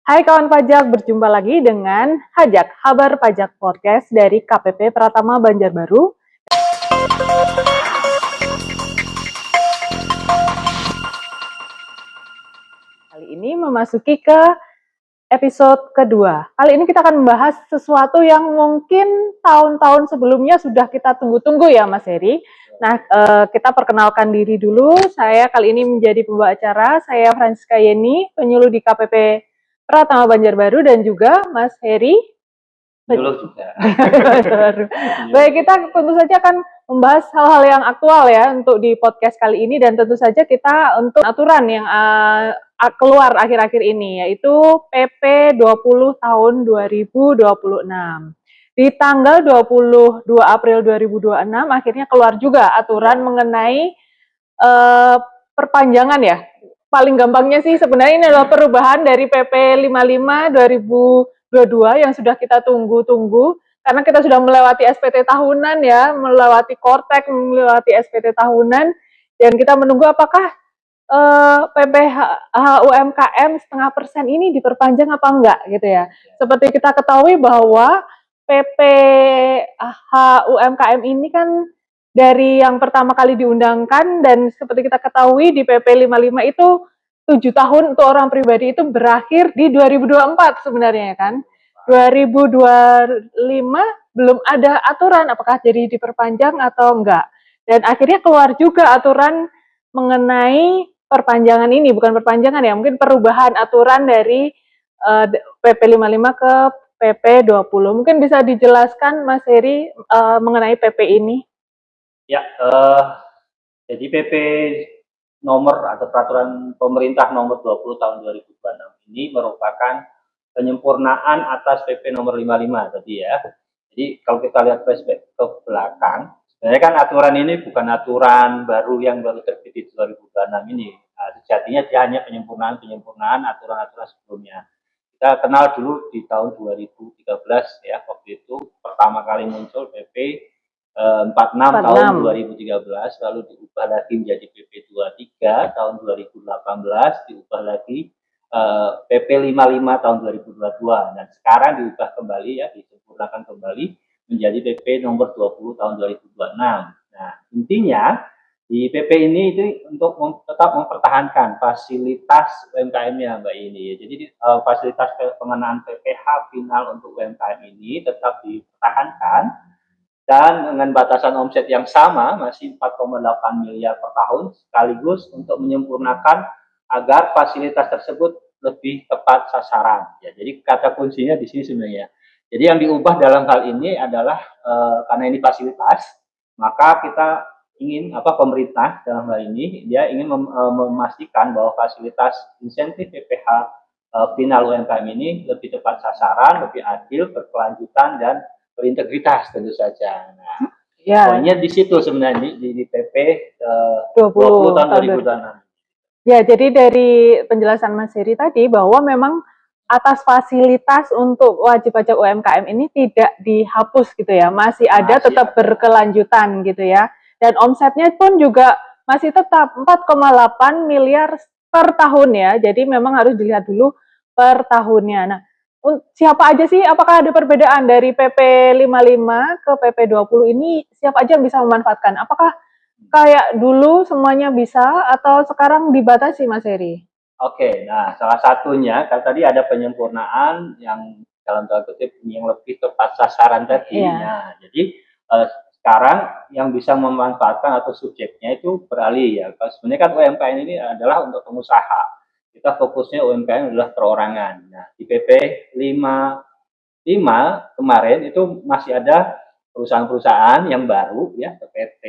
Hai kawan pajak, berjumpa lagi dengan Hajak, Habar Pajak Podcast dari KPP Pratama Banjarbaru. Kali ini memasuki ke episode kedua. Kali ini kita akan membahas sesuatu yang mungkin tahun-tahun sebelumnya sudah kita tunggu-tunggu ya Mas Heri. Nah, kita perkenalkan diri dulu. Saya kali ini menjadi pembawa acara. Saya Francisca Yeni, penyuluh di KPP Pratama Banjarbaru, dan juga Mas Heri. Dulu juga. Baik, kita tentu saja akan membahas hal-hal yang aktual ya untuk di podcast kali ini, dan tentu saja kita untuk aturan yang keluar akhir-akhir ini, yaitu PP 20 tahun 2026. Di tanggal 22 April 2026 akhirnya keluar juga aturan mengenai perpanjangan ya. Paling gampangnya sih sebenarnya ini adalah perubahan dari PP 55 2022 yang sudah kita tunggu-tunggu, karena kita sudah melewati SPT tahunan ya, melewati Kortek, melewati SPT tahunan, dan kita menunggu apakah PPh UMKM 0,5% ini diperpanjang apa enggak gitu ya. Seperti kita ketahui bahwa PPh UMKM ini kan dari yang pertama kali diundangkan, dan seperti kita ketahui di PP 55 itu 7 tahun untuk orang pribadi itu berakhir di 2024 sebenarnya kan. 2025 belum ada aturan apakah jadi diperpanjang atau enggak. Dan akhirnya keluar juga aturan mengenai perpanjangan ini, bukan perpanjangan ya, mungkin perubahan aturan dari PP 55 ke PP 20. Mungkin bisa dijelaskan Mas Heri mengenai PP ini? Ya, jadi PP nomor atau peraturan pemerintah nomor 20 tahun 2026 ini merupakan penyempurnaan atas PP nomor 55 tadi ya. Jadi kalau kita lihat flashback ke belakang, sebenarnya kan aturan ini bukan aturan baru yang baru terbit di 2026 ini. Nah, sejatinya dia hanya penyempurnaan aturan-aturan sebelumnya. Kita kenal dulu di tahun 2013 ya, waktu itu pertama kali muncul PP 46 tahun 2013, lalu diubah lagi menjadi PP 23 tahun 2018, diubah lagi PP 55 tahun 2022, dan sekarang diubah kembali ya, disempurnakan kembali menjadi PP nomor 20 tahun 2026. Nah, intinya di PP ini itu untuk tetap mempertahankan fasilitas UMKM-nya Mbak ini. Jadi fasilitas pengenaan PPh final untuk UMKM ini tetap dipertahankan, dan dengan batasan omset yang sama, masih 4,8 miliar per tahun, sekaligus untuk menyempurnakan agar fasilitas tersebut lebih tepat sasaran. Ya, jadi kata kuncinya di sini sebenarnya. Jadi yang diubah dalam hal ini adalah karena ini fasilitas, maka kita ingin pemerintah dalam hal ini dia ingin memastikan bahwa fasilitas insentif PPh final UMKM ini lebih tepat sasaran, lebih adil, berkelanjutan, dan berintegritas tentu saja. Nah, ya, poinnya di situ sebenarnya di PP 20 tahun 2026. Ya, jadi dari penjelasan Mas Heri tadi bahwa memang atas fasilitas untuk wajib pajak UMKM ini tidak dihapus gitu ya, masih ada, tetap berkelanjutan gitu ya. Dan omsetnya pun juga masih tetap 4,8 miliar per tahun ya. Jadi memang harus dilihat dulu per tahunnya. Nah, siapa aja sih, apakah ada perbedaan dari PP 55 ke PP 20 ini, siapa aja yang bisa memanfaatkan? Apakah kayak dulu semuanya bisa atau sekarang dibatasi Mas Heri? Oke, nah salah satunya kan tadi ada penyempurnaan yang dalam tanda kutip yang lebih tepat sasaran tadi. Iya. Nah, jadi sekarang yang bisa memanfaatkan atau subjeknya itu beralih ya. Sebenarnya kan UMKM ini adalah untuk pengusaha. Kita fokusnya UMKM adalah perorangan. Nah, di PP 55 kemarin itu masih ada perusahaan-perusahaan yang baru ya, PT,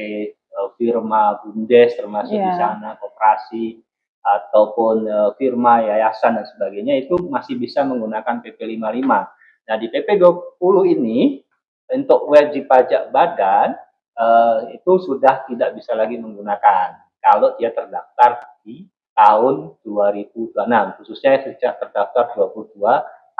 firma, BUMDes termasuk di sana, koperasi, ataupun firma, yayasan, dan sebagainya, itu masih bisa menggunakan PP 55. Nah, di PP 20 ini untuk wajib pajak badan itu sudah tidak bisa lagi menggunakan kalau dia terdaftar di tahun 2026, khususnya sejak terdaftar 22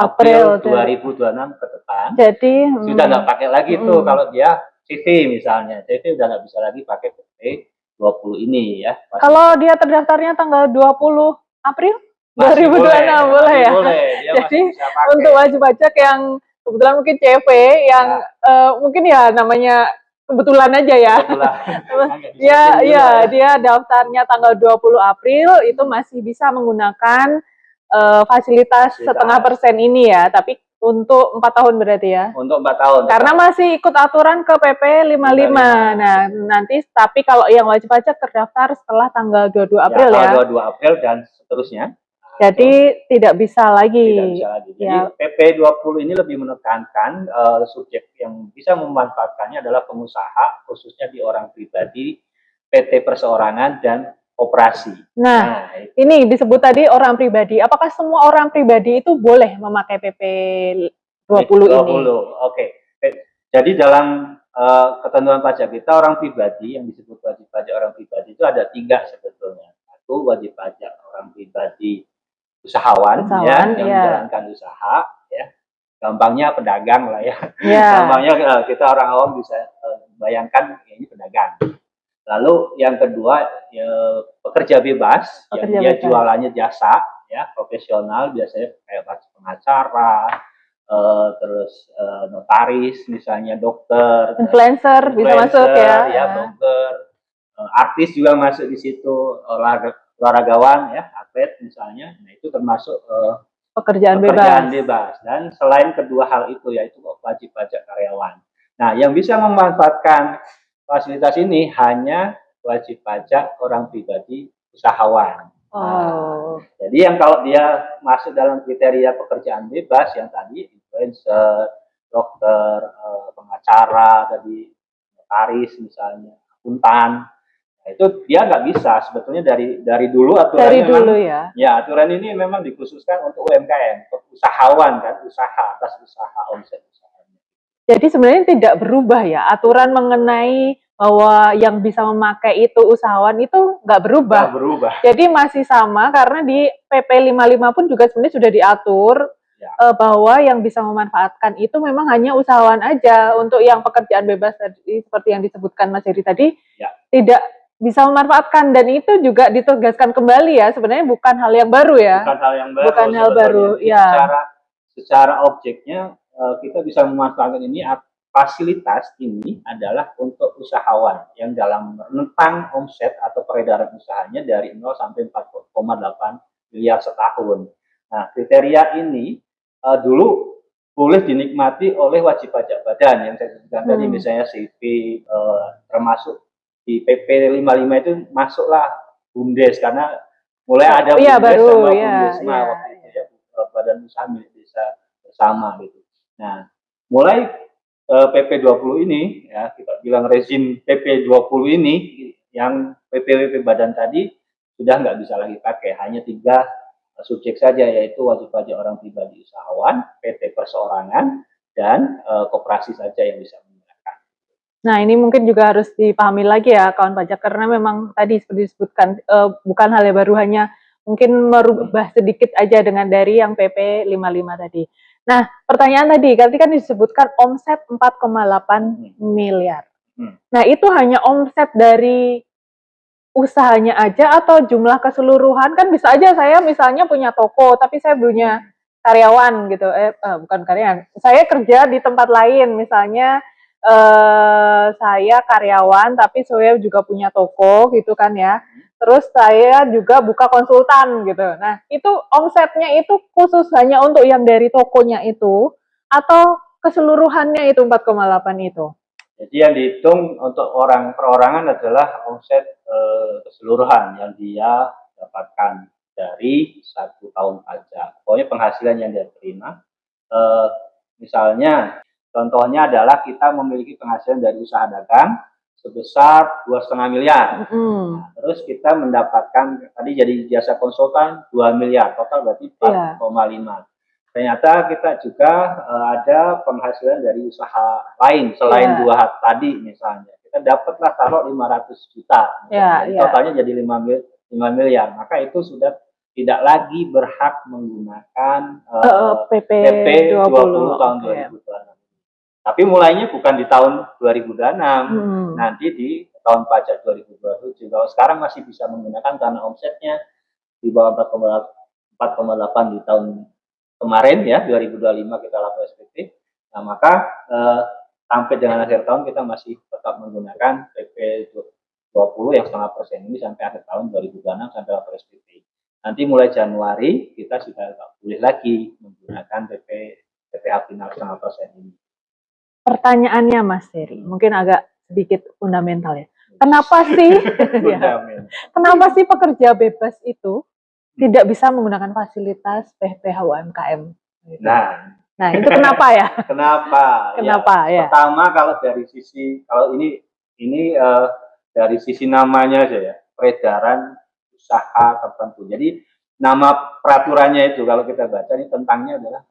April 2026 ke depan. Jadi sudah nggak pakai lagi tuh kalau dia CV misalnya, CV udah nggak bisa lagi pakai PP 20 ini ya. Kalau dia terdaftarnya tanggal 20 April? Masih 2026 boleh ya. boleh. Dia Jadi masih bisa pakai. untuk wajib pajak yang kebetulan mungkin CV yang mungkin ya namanya kebetulan aja ya. Kebetulan. Dia daftarnya tanggal 20 April itu masih bisa menggunakan fasilitas setengah persen ini ya, tapi untuk 4 tahun berarti ya. Untuk 4 tahun. Karena masih ikut aturan ke PP 55. Nah, nanti tapi kalau yang wajib pajak terdaftar setelah tanggal 22 April ya. Tanggal 22 April dan seterusnya. Jadi tidak bisa lagi. Tidak bisa lagi. Jadi PP 20 ini lebih menekankan subjek yang bisa memanfaatkannya adalah pengusaha, khususnya di orang pribadi, PT perseorangan dan koperasi. Nah, ini disebut tadi orang pribadi. Apakah semua orang pribadi itu boleh memakai PP 20 ini? Oke. Jadi dalam ketentuan pajak kita orang pribadi yang disebut wajib pajak orang pribadi itu ada 3 sebetulnya. Satu, wajib pajak orang pribadi usahawan ya, yang menjalankan usaha ya. Gampangnya pedagang lah ya. Gampangnya kita orang awam bisa bayangkan ini pedagang. Lalu yang kedua pekerja bebas yang dia jualannya jasa ya, profesional, biasanya kayak pengacara, terus notaris, misalnya dokter, influencer bisa masuk ya, dokter, artis juga masuk di situ, olahragawan ya, atlet misalnya. Nah, itu termasuk pekerjaan bebas. Dan selain kedua hal itu yaitu wajib pajak karyawan. Nah, yang bisa memanfaatkan fasilitas ini hanya wajib pajak orang pribadi usahawan. Jadi yang kalau dia masuk dalam kriteria pekerjaan bebas yang tadi influencer, dokter, pengacara, tadi notaris misalnya, akuntan, nah, itu dia nggak bisa sebetulnya dari dulu aturan aturan ini memang dikhususkan untuk UMKM, untuk usahawan kan, usaha atas usaha, omset usahanya. Jadi sebenarnya tidak berubah ya aturan mengenai bahwa yang bisa memakai itu usahawan itu nggak berubah. Jadi masih sama karena di PP 55 pun juga sebenarnya sudah diatur bahwa yang bisa memanfaatkan itu memang hanya usahawan aja. Untuk yang pekerjaan bebas tadi seperti yang disebutkan Mas Heri tadi tidak bisa memanfaatkan, dan itu juga ditegaskan kembali ya, sebenarnya bukan hal yang baru ya. Bukan hal baru ya. Secara objeknya kita bisa memanfaatkan ini, fasilitas ini adalah untuk usahawan yang dalam rentang omset atau peredaran usahanya dari 0 sampai 4,8 miliar setahun. Nah, kriteria ini dulu boleh dinikmati oleh wajib pajak badan yang saya sebutkan tadi, misalnya CV, termasuk di PP 55 itu masuklah BUMDes, karena mulai ada BUMDes sama BUMDesma waktu itu ya, badan usaha milik desa bersama gitu. Nah, mulai PP 20 ini ya, kita bilang rezim PP 20 ini yang PP badan tadi sudah nggak bisa lagi pakai, hanya 3 subjek saja, yaitu wajib pajak orang pribadi usahawan, PT perseorangan, dan koperasi saja yang bisa menggunakan. Nah, ini mungkin juga harus dipahami lagi ya kawan pajak, karena memang tadi seperti disebutkan bukan hal yang baru, hanya mungkin merubah sedikit aja dengan dari yang PP 55 tadi. Nah, pertanyaan tadi kan disebutkan omset 4,8 miliar. Nah, itu hanya omset dari usahanya aja atau jumlah keseluruhan? Kan bisa aja saya misalnya punya toko, tapi saya punya karyawan gitu. Bukan karyawan. Saya kerja di tempat lain, misalnya saya karyawan, tapi saya juga punya toko gitu kan ya. Terus saya juga buka konsultan gitu. Nah, itu omsetnya itu khusus hanya untuk yang dari tokonya itu atau keseluruhannya itu 4,8 itu? Jadi yang dihitung untuk orang perorangan adalah omset keseluruhan yang dia dapatkan dari 1 tahun pajak. Pokoknya penghasilan yang dia terima. Misalnya, contohnya adalah kita memiliki penghasilan dari usaha dagang sebesar 2,5 miliar. Nah, terus kita mendapatkan tadi jadi jasa konsultan 2 miliar, total berarti 4,5. Ternyata kita juga ada penghasilan dari usaha lain selain 2 hal tadi, misalnya kita dapatlah taruh 500 juta, totalnya jadi 5 miliar, maka itu sudah tidak lagi berhak menggunakan PP 20 tahun 2026. Tapi mulainya bukan di tahun 2026, nanti di tahun pajak 2027. Kalau sekarang masih bisa menggunakan karena omsetnya di bawah 4,8 di tahun kemarin ya, 2025 kita lapor SPT. Nah, maka sampai dengan akhir tahun kita masih tetap menggunakan PP 20 yang 0,5% ini sampai akhir tahun 2026 sampai lapor SPT. Nanti mulai Januari kita sudah tidak boleh lagi menggunakan PPh final 0,5% ini. Pertanyaannya Mas Heri, mungkin agak sedikit fundamental ya. Kenapa sih, kenapa sih pekerja bebas itu tidak bisa menggunakan fasilitas PPh UMKM? Nah, itu kenapa ya? Kenapa? Ya. Pertama kalau dari sisi ini dari sisi namanya aja ya, peredaran usaha tertentu. Jadi nama peraturannya itu kalau kita baca ini tentangnya adalah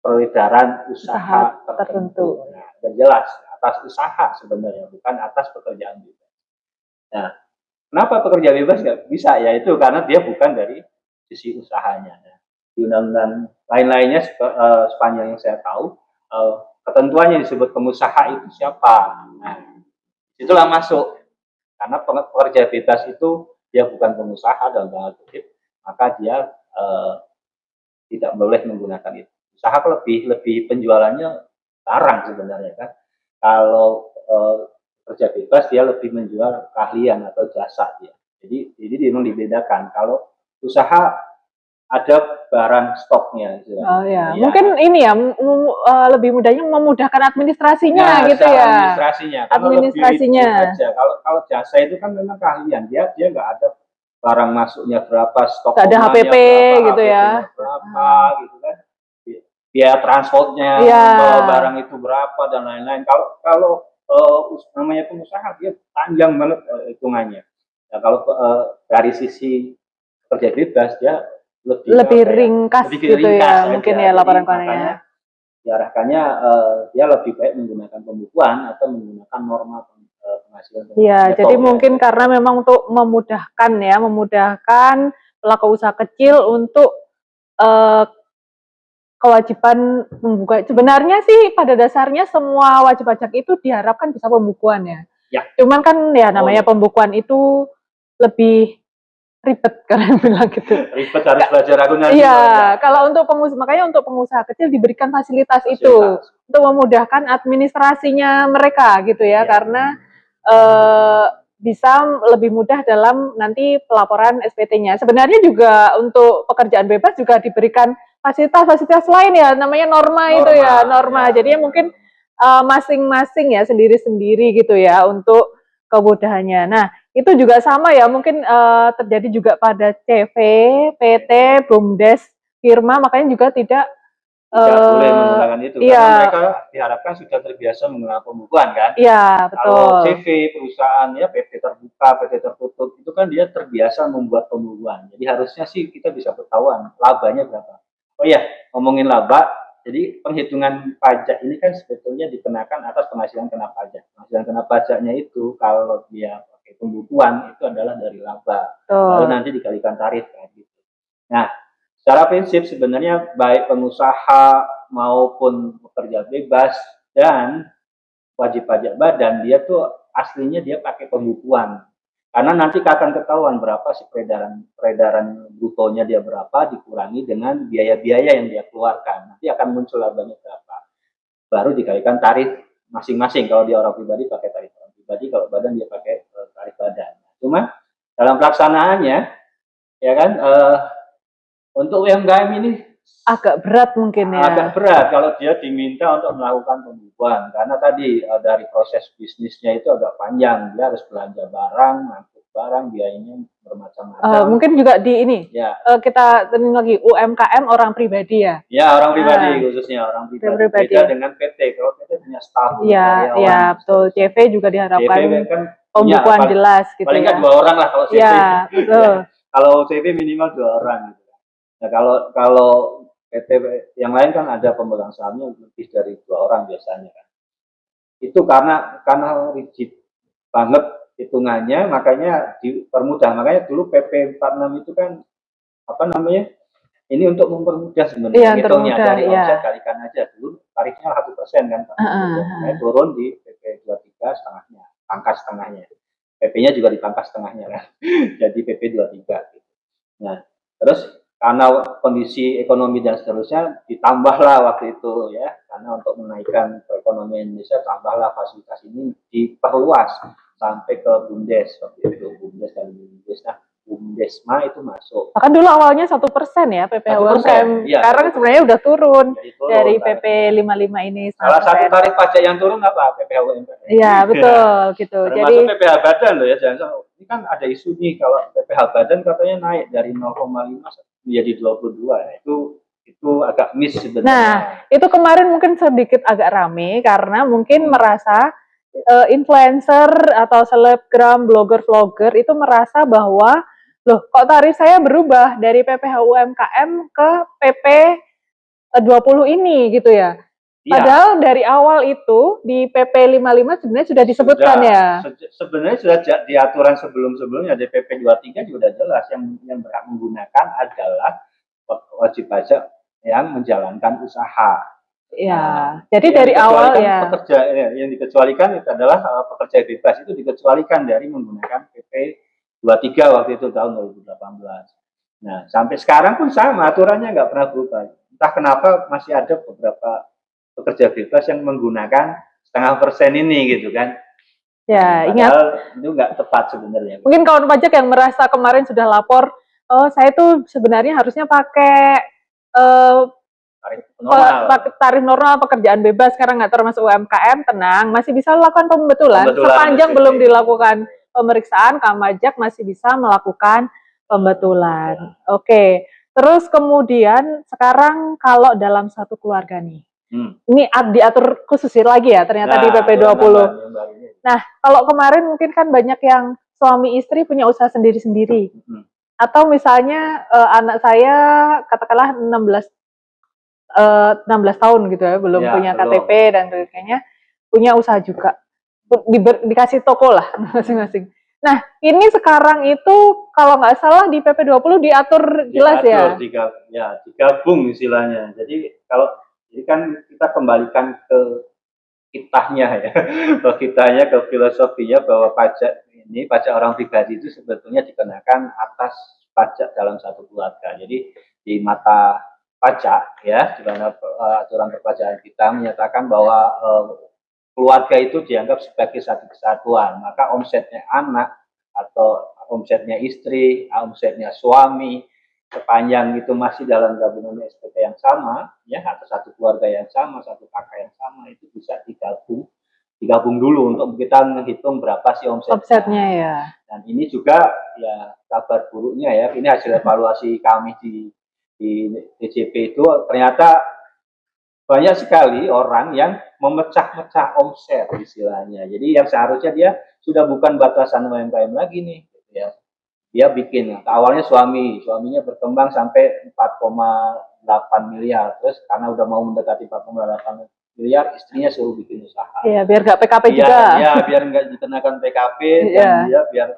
peredaran usaha tertentu. Nah, dan jelas atas usaha sebenarnya, bukan atas pekerjaan bebas. Nah, kenapa pekerja bebas nggak bisa? Ya itu karena dia bukan dari sisi usahanya. Nah, di undang-undang lain-lainnya sepanjang yang saya tahu, ketentuannya disebut pengusaha itu siapa. Nah, itulah masuk. Karena pekerja bebas itu dia bukan pengusaha dalam tanda kutip, maka dia tidak boleh menggunakan itu. Usaha lebih penjualannya larang sebenarnya kan. Kalau kerja bebas dia lebih menjual keahlian atau jasa dia. Jadi memang dibedakan. Kalau usaha ada barang stoknya. Oh ya, mungkin ini ya lebih mudahnya memudahkan administrasinya gitu ya. Administrasinya. Kalau jasa itu kan memang keahlian. Dia nggak ada barang masuknya berapa, stok ada HPP berapa, gitu ya. Berapa gitu kan. Biaya transportnya, bawa barang itu berapa dan lain-lain. Kalau namanya pengusaha dia panjang banget hitungannya. Nah, kalau dari sisi kerja bebas dia lebih ringkas gitu ya, mungkin ya laporan keuangannya. Diarahkannya dia lebih baik menggunakan pembukuan atau menggunakan norma penghasilan. Iya, jadi mungkin karena memang untuk memudahkan pelaku usaha kecil untuk kewajiban membuka. Sebenarnya sih pada dasarnya semua wajib pajak itu diharapkan bisa pembukuan ya. Cuman kan ya namanya pembukuan itu lebih ribet kalian bilang gitu. Ribet, harus belajar akuntansi. Iya, kalau untuk makanya untuk pengusaha kecil diberikan fasilitas itu untuk memudahkan administrasinya mereka gitu ya, karena bisa lebih mudah dalam nanti pelaporan SPT-nya. Sebenarnya juga untuk pekerjaan bebas juga diberikan fasilitas-fasilitas lain ya, namanya norma itu ya, norma. Jadi mungkin masing-masing ya sendiri-sendiri gitu ya untuk kemudahannya. Nah, itu juga sama ya, mungkin terjadi juga pada CV, PT, BUMDes, firma, makanya juga tidak boleh menggunakan itu, karena mereka diharapkan sudah terbiasa menggunakan pembukuan kan. Iya, betul. Kalau CV perusahaan ya, PT terbuka, PT tertutup, itu kan dia terbiasa membuat pembukuan. Jadi harusnya sih kita bisa ketahuan labanya berapa. Oh iya, ngomongin laba, jadi penghitungan pajak ini kan sebetulnya dikenakan atas penghasilan kena pajak. Penghasilan kena pajaknya itu kalau dia pakai pembukuan itu adalah dari laba. Lalu nanti dikalikan tarif kan gitu. Nah, secara prinsip sebenarnya baik pengusaha maupun pekerja bebas dan wajib pajak badan dia tuh aslinya dia pakai pembukuan. Karena nanti akan ketahuan berapa sih peredaran brutonya dia berapa dikurangi dengan biaya-biaya yang dia keluarkan. Nanti akan muncul labanya berapa. Baru dikalikan tarif masing-masing. Kalau dia orang pribadi pakai tarif orang pribadi, kalau badan dia pakai tarif badan. Cuma dalam pelaksanaannya ya kan untuk UMKM ini agak berat mungkin ya. Agak berat kalau dia diminta untuk melakukan pembukuan, karena tadi dari proses bisnisnya itu agak panjang, dia harus belanja barang, ngangkut barang, biayanya bermacam-macam. Mungkin juga di ini, kita lagi UMKM orang pribadi ya. Ya, orang pribadi khususnya orang pribadi. Beda dengan PT, kalau PT punya staf. Iya, betul. CV juga diharapkan kan pembukuan jelas gitu paling ya. Paling 2 orang lah kalau CV. Iya, betul. Kalau CV minimal 2 orang gitu. Nah, kalau PT yang lain kan ada pemegang sahamnya lebih dari 2 orang biasanya kan. Itu karena rigid banget hitungannya, makanya dipermudah. Makanya dulu PP 46 itu kan apa namanya? Ini untuk mempermudah sebenarnya hitungnya dari omset kalikan aja. Dulu tarifnya 1% kan Pak. Turun di PP 23 setengahnya, pangkas setengahnya. PP-nya juga dipangkas setengahnya kan. Jadi PP 23 gitu. Nah, terus karena kondisi ekonomi dan seterusnya ditambahlah waktu itu ya, karena untuk menaikkan perekonomian Indonesia tambahlah fasilitas ini diperluas sampai ke BUMDes waktu itu, BUMDes dan BUMDes. Nah, BUMDesma itu masuk. Bahkan dulu awalnya 1% ya PPh UMKM, ya, sekarang sebenarnya udah turun dari kan. PP 55 ini. Salah satu tarif pajak yang turun apa? PPh UMKM. Iya betul gitu. Jadi PPh badan loh ya, jangan ini kan ada isu nih kalau PPh badan katanya naik dari 0,5 menjadi 22. Nah, itu agak miss sebenarnya. Nah, itu kemarin mungkin sedikit agak rame karena mungkin merasa influencer atau selebgram, blogger, vlogger itu merasa bahwa loh kok tarif saya berubah dari PPh UMKM ke PP 20 ini gitu ya. Padahal dari awal itu di PP 55 sebenarnya sudah disebutkan ya. Sebenarnya sudah di aturan sebelum-sebelumnya di PP 23 juga sudah jelas yang berhak menggunakan adalah wajib pajak yang menjalankan usaha. Ya, jadi dari awal ya. Pekerja yang dikecualikan itu adalah pekerja bebas, itu dikecualikan dari menggunakan PP 23 waktu itu tahun 2018. Nah, sampai sekarang pun sama aturannya nggak pernah berubah. Entah kenapa masih ada beberapa pekerja bebas yang menggunakan 0,5% ini gitu kan. Ya, ingat itu nggak tepat sebenarnya. Mungkin kawan pajak yang merasa kemarin sudah lapor, oh saya tuh sebenarnya harusnya pakai tarif normal pekerjaan bebas, sekarang nggak termasuk UMKM, tenang, masih bisa melakukan pembetulan sepanjang belum dilakukan pemeriksaan, kawan pajak masih bisa melakukan pembetulan. Oke, terus kemudian sekarang kalau dalam satu keluarga nih, ini diatur khusus lagi ya ternyata di PP 20. Nah, kalau kemarin mungkin kan banyak yang suami istri punya usaha sendiri-sendiri. Atau misalnya anak saya katakanlah 16 tahun gitu ya, belum punya KTP dan sebagainya, punya usaha juga. Dikasih toko lah masing-masing. Nah, ini sekarang itu kalau nggak salah di PP 20 diatur jelas ya. Digabung istilahnya. Jadi kan kita kembalikan ke kitahnya ya, ke filosofinya bahwa pajak orang pribadi itu sebetulnya dikenakan atas pajak dalam satu keluarga. Jadi di mata pajak ya, di mana aturan perpajakan kita menyatakan bahwa keluarga itu dianggap sebagai satu kesatuan. Maka omsetnya anak atau omsetnya istri, omsetnya suami, sepanjang itu masih dalam gabungan SPT yang sama, ya atau satu keluarga yang sama, satu kakak yang sama, itu bisa digabung dulu untuk kita menghitung berapa sih omsetnya ya. Dan ini juga ya kabar buruknya ya, ini hasil evaluasi kami di DJP itu ternyata banyak sekali orang yang memecah-mecah omset istilahnya. Jadi yang seharusnya dia sudah bukan batasan UMKM lagi nih, gitu ya. Dia bikin, awalnya suaminya berkembang sampai 4,8 miliar, terus karena udah mau mendekati 4,8 miliar, istrinya suruh bikin usaha. Iya, biar nggak PKP juga. Iya, biar nggak dikenakan PKP, dan dia biar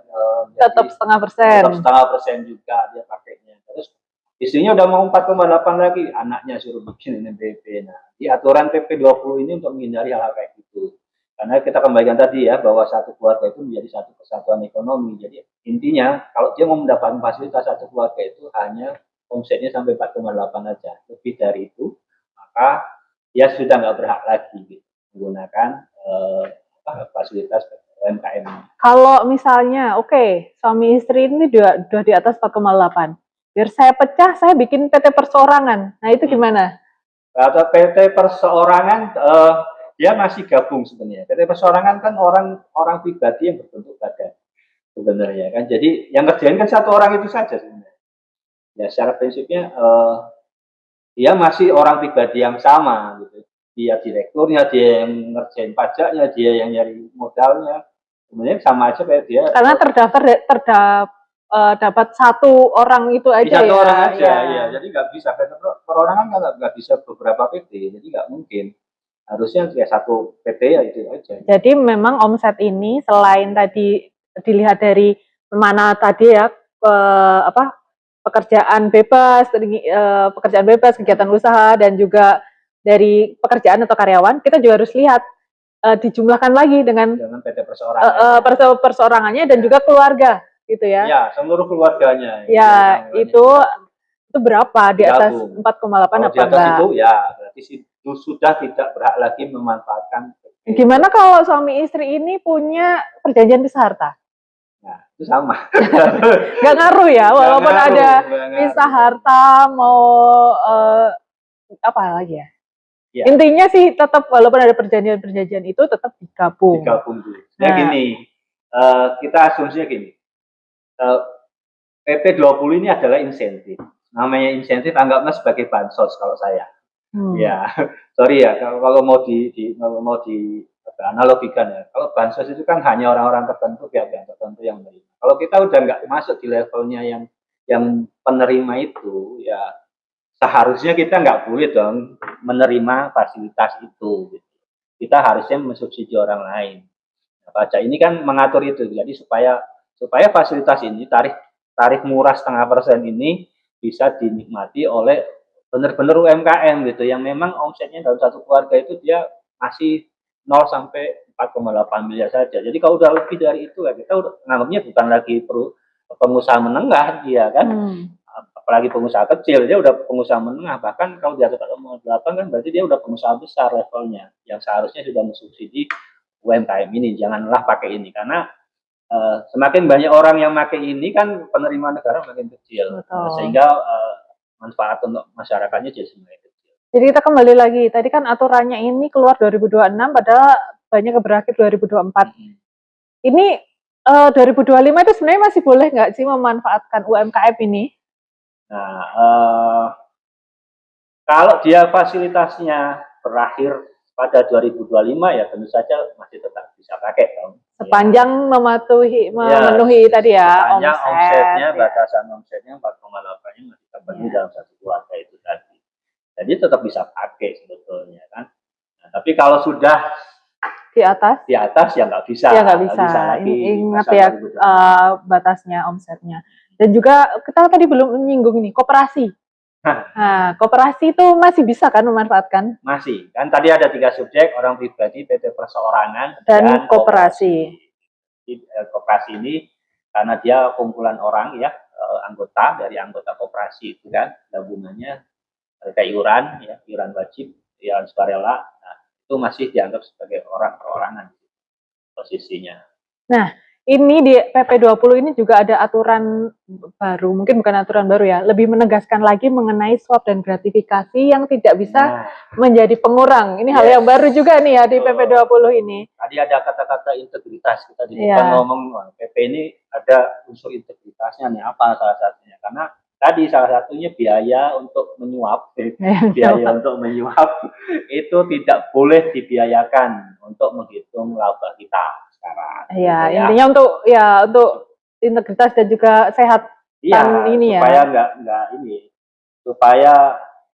tetap 0,5%. Tetap 0,5% juga dia pakainya. Terus istrinya udah mau 4,8 lagi, anaknya suruh bikin NPWP. Nah, di aturan PP 20 ini untuk menghindari hal-hal kayak gitu. Karena kita kembalikan tadi ya, bahwa satu keluarga itu menjadi satu kesatuan ekonomi. Jadi intinya, kalau dia mau mendapatkan fasilitas satu keluarga itu hanya omsetnya sampai 4,8 aja. Lebih dari itu, maka dia sudah nggak berhak lagi gitu, menggunakan fasilitas UMKM. Kalau misalnya, oke, suami istri ini udah di atas 4,8. Biar saya pecah, saya bikin PT perseorangan. Nah, itu gimana? Atau PT perseorangan, dia masih gabung sebenarnya. PT perseorangan kan orang pribadi yang berbentuk badan sebenarnya kan. Jadi yang kerjain kan satu orang itu saja sebenarnya. Ya secara prinsipnya dia masih orang pribadi yang sama gitu. Dia direkturnya, dia yang ngerjain pajaknya, dia yang nyari modalnya. Sebenarnya sama aja kayak dia. Karena dapat satu orang itu aja satu orang aja, ya. Jadi nggak bisa. Perorangan nggak bisa beberapa PT, jadi nggak mungkin. Harusnya ya satu PT ya itu aja. Jadi memang omset ini selain tadi dilihat dari mana tadi ya pekerjaan bebas, kegiatan usaha dan juga dari pekerjaan atau karyawan, kita juga harus lihat dijumlahkan lagi dengan PT perseorangan. Perseorangannya dan juga keluarga gitu ya. Ya, seluruh keluarganya. Ya, itu itu berapa? Di atas Bergabung. 4,8 Kalau apa di atas enggak? itu ya berarti itu sudah tidak berhak lagi memanfaatkan PP. Gimana kalau suami istri ini punya perjanjian pisah harta? Nah, itu sama. Nggak ngaruh ya, walaupun Nggak ngaruh, ada nggak ngaruh. pisah harta, mau apa lagi ya? Ya, Intinya sih tetap walaupun ada perjanjian-perjanjian itu tetap digabung. digabung dulu. Nah. Gini, kita asumsinya gini, PP 20 ini adalah insentif. Namanya insentif anggaplah sebagai bansos kalau saya. Ya, sorry ya kalau mau analogikan ya. Kalau bansos itu kan hanya orang-orang tertentu, pihak-pihak tertentu yang menerima. Kalau kita udah nggak masuk di levelnya yang penerima itu, ya seharusnya kita nggak boleh dong menerima fasilitas itu. Kita harusnya mensubsidi orang lain. Nah, pajak ini kan mengatur itu, jadi supaya fasilitas ini tarif murah 0,5% ini bisa dinikmati oleh benar-benar UMKM gitu yang memang omsetnya dalam satu keluarga itu dia masih 0 sampai 4,8 miliar saja. Jadi kalau udah lebih dari itu ya kita udah nganggapnya bukan lagi pengusaha menengah dia kan. Apalagi pengusaha kecil, dia udah pengusaha menengah, bahkan kalau di atas 4,8 kan berarti dia udah pengusaha besar levelnya yang seharusnya sudah mensubsidi UMKM ini. Janganlah pakai ini karena semakin banyak orang yang pakai ini kan penerimaan negara makin kecil. Sehingga manfaat untuk masyarakatnya jadi semakin kecil. Jadi kita kembali lagi, tadi kan aturannya ini keluar 2026 padahal banyak berakhir 2024. Ini 2025 itu sebenarnya masih boleh nggak sih memanfaatkan UMKM ini? Nah, kalau dia fasilitasnya berakhir pada 2025 ya tentu saja masih tetap bisa pakai dong. Sepanjang memenuhi tadi ya omsetnya, batasan omsetnya 4,8-nya masih terpenuhi dalam satu keluarga itu tadi. Jadi tetap bisa pakai sebetulnya kan. Nah, tapi kalau sudah di atas ya nggak bisa. Ya nggak bisa. Ingat ya batasnya omsetnya. Dan juga kita tadi belum menyinggung ini koperasi. Nah, koperasi itu masih bisa kan memanfaatkan? Masih. Kan tadi ada 3 subjek, orang pribadi, PT perseorangan, dan koperasi. Koperasi ini karena dia kumpulan orang ya, anggota dari anggota koperasi itu kan, gabungannya kayak iuran, ya, iuran wajib, iuran sukarela, nah, itu masih dianggap sebagai orang perorangan posisinya. Nah, ini di PP 20 ini juga ada aturan baru, mungkin bukan aturan baru ya, lebih menegaskan lagi mengenai swab dan gratifikasi yang tidak bisa menjadi pengurang. Ini hal yang baru juga nih ya di PP 20 ini. Tadi ada kata-kata integritas, kita di depan ngomong PP ini ada unsur integritasnya nih, apa salah satunya? Karena tadi salah satunya biaya untuk menyuap, itu tidak boleh dibiayakan untuk menghitung laba kita. Iya, gitu intinya untuk integritas dan juga sehat ini supaya supaya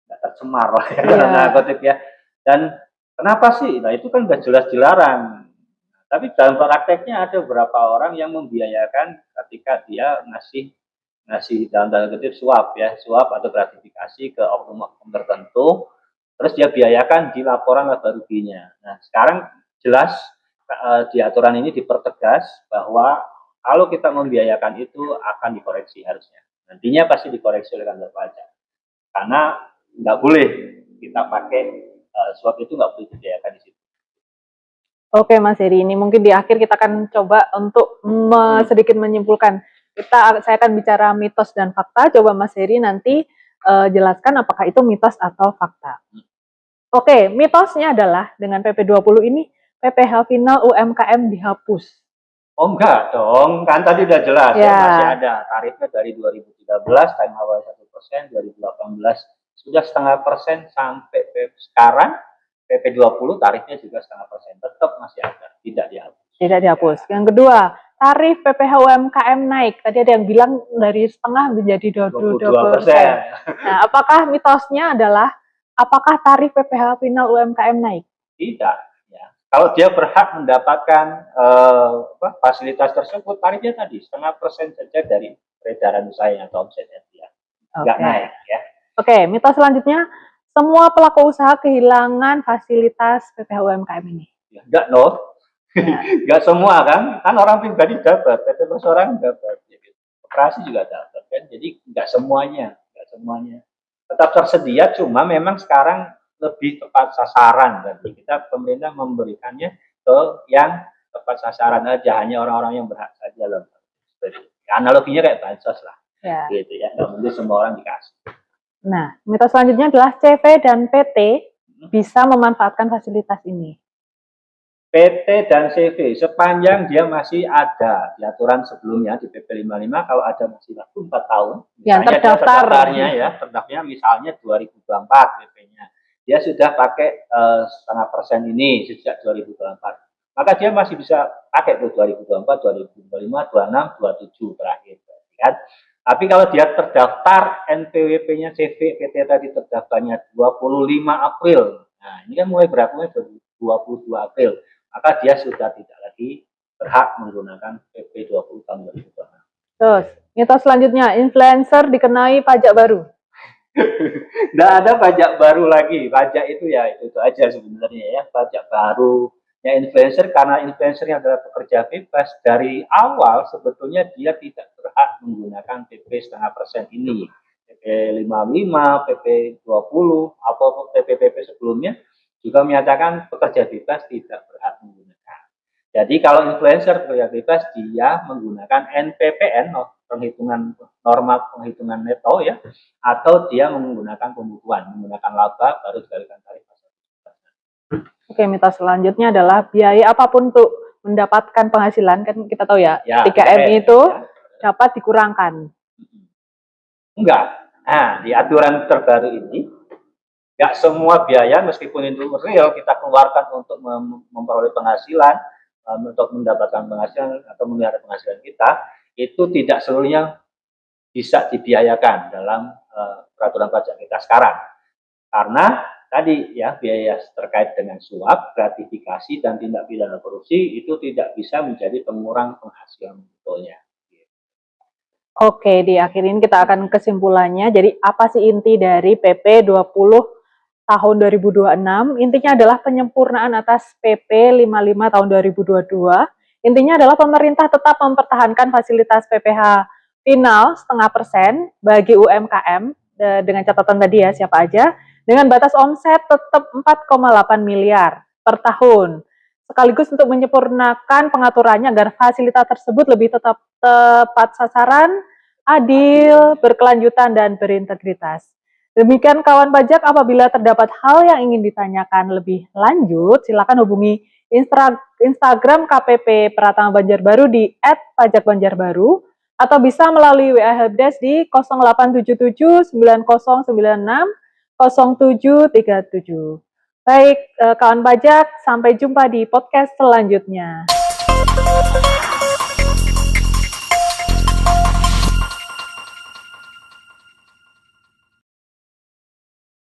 nggak tercemar lah ya, karena kutip ya. Dan kenapa sih? Nah itu kan udah jelas dilarang. Tapi dalam prakteknya ada beberapa orang yang membiayakan ketika dia ngasih dalam tanda kutip suap atau gratifikasi ke oknum-oknum tertentu, terus dia biayakan di laporan laba ruginya. Nah sekarang jelas di aturan ini dipertegas bahwa kalau kita membiayakan itu akan dikoreksi harusnya. Nantinya pasti dikoreksi oleh kantor pajak. Karena nggak boleh kita pakai suap itu nggak boleh dibiayakan di situ. Oke Mas Heri, ini mungkin di akhir kita akan coba untuk sedikit menyimpulkan. Saya akan bicara mitos dan fakta. Coba Mas Heri nanti jelaskan apakah itu mitos atau fakta. Oke, mitosnya adalah dengan PP 20 ini PPh final UMKM dihapus. Oh enggak dong, kan tadi udah jelas ya masih ada tarifnya dari 2013 time awal 1%, 2018 sudah 0,5% sampai sekarang PP 20 tarifnya juga 0,5%, tetap masih ada, tidak dihapus. Tidak dihapus. Yang kedua, tarif PPh UMKM naik. Tadi ada yang bilang dari setengah menjadi 22%. Nah, apakah mitosnya adalah apakah tarif PPh final UMKM naik? Tidak. Kalau dia berhak mendapatkan fasilitas tersebut, tarifnya tadi 0,5% saja dari peredaran usahanya atau omsetnya dia. Nggak naik ya. Oke, mitos selanjutnya, semua pelaku usaha kehilangan fasilitas PPh UMKM ini. Ya, enggak no. Enggak semua kan orang pribadi dapat, PT perseorangan dapat, koperasi juga dapat kan. Jadi enggak semuanya semuanya. Tetap tersedia, cuma memang sekarang lebih tepat sasaran. Jadi pemerintah memberikannya ke yang tepat sasaran aja, hanya orang-orang yang berhak saja loh. Analoginya kayak bansos lah, Ya. gitu ya. Nggak mungkin semua orang dikasih. Nah, mitos selanjutnya adalah CV dan PT bisa memanfaatkan fasilitas ini. PT dan CV sepanjang dia masih ada di aturan sebelumnya di PP 55, kalau ada masih waktu 4 tahun, yang terdaftarnya ya, terdaftarnya misalnya 2024 PP-nya, dia sudah pakai setengah persen ini sejak 2024, maka dia masih bisa pakai tuh 2024, 2025, 26, 27 terakhir, kan? Tapi kalau dia terdaftar NPWP-nya CV PT tadi terdaftarnya 25 April, nah ini kan mulai berlakunya 22 April, maka dia sudah tidak lagi berhak menggunakan PP 20 tahun 2026. Terus, mitos selanjutnya, influencer dikenai pajak baru. Tidak ada pajak baru lagi, pajak itu ya itu aja sebenarnya ya, pajak baru. Ya influencer, karena influencer yang adalah pekerja bebas, dari awal sebetulnya dia tidak berhak menggunakan PP setengah persen ini. PP 55, PP 20, atau PP sebelumnya juga menyatakan pekerja bebas tidak berhak menggunakan. Jadi kalau influencer pekerja bebas, dia menggunakan NPPN, penghitungan norma penghitungan neto ya, atau dia menggunakan pembukuan, menggunakan laba baru dikalikan tarif. Oke, mitos selanjutnya adalah biaya apapun untuk mendapatkan penghasilan, kan kita tahu ya, 3M itu dapat dikurangkan. Enggak. Nah, di aturan terbaru ini, nggak semua biaya meskipun itu real kita keluarkan untuk memperoleh penghasilan, untuk mendapatkan penghasilan atau memelihara penghasilan kita, itu tidak seluruhnya bisa dibiayakan dalam peraturan pajak kita sekarang. Karena tadi ya, biaya terkait dengan suap, gratifikasi, dan tindak pidana korupsi itu tidak bisa menjadi pengurang penghasilan betulnya. Oke, di akhir ini kita akan kesimpulannya. Jadi apa sih inti dari PP 20 tahun 2026? Intinya adalah penyempurnaan atas PP 55 tahun 2022. Intinya adalah pemerintah tetap mempertahankan fasilitas PPh final setengah persen bagi UMKM dengan catatan tadi ya, siapa aja, dengan batas omset tetap 4,8 miliar per tahun. Sekaligus untuk menyempurnakan pengaturannya agar fasilitas tersebut lebih tetap tepat sasaran, adil, berkelanjutan, dan berintegritas. Demikian kawan pajak, apabila terdapat hal yang ingin ditanyakan lebih lanjut, silakan hubungi Instagram KPP Pratama Banjarbaru di @pajakbanjarbaru atau bisa melalui WA Helpdesk di 0877 9096 0737. Baik, kawan pajak, sampai jumpa di podcast selanjutnya.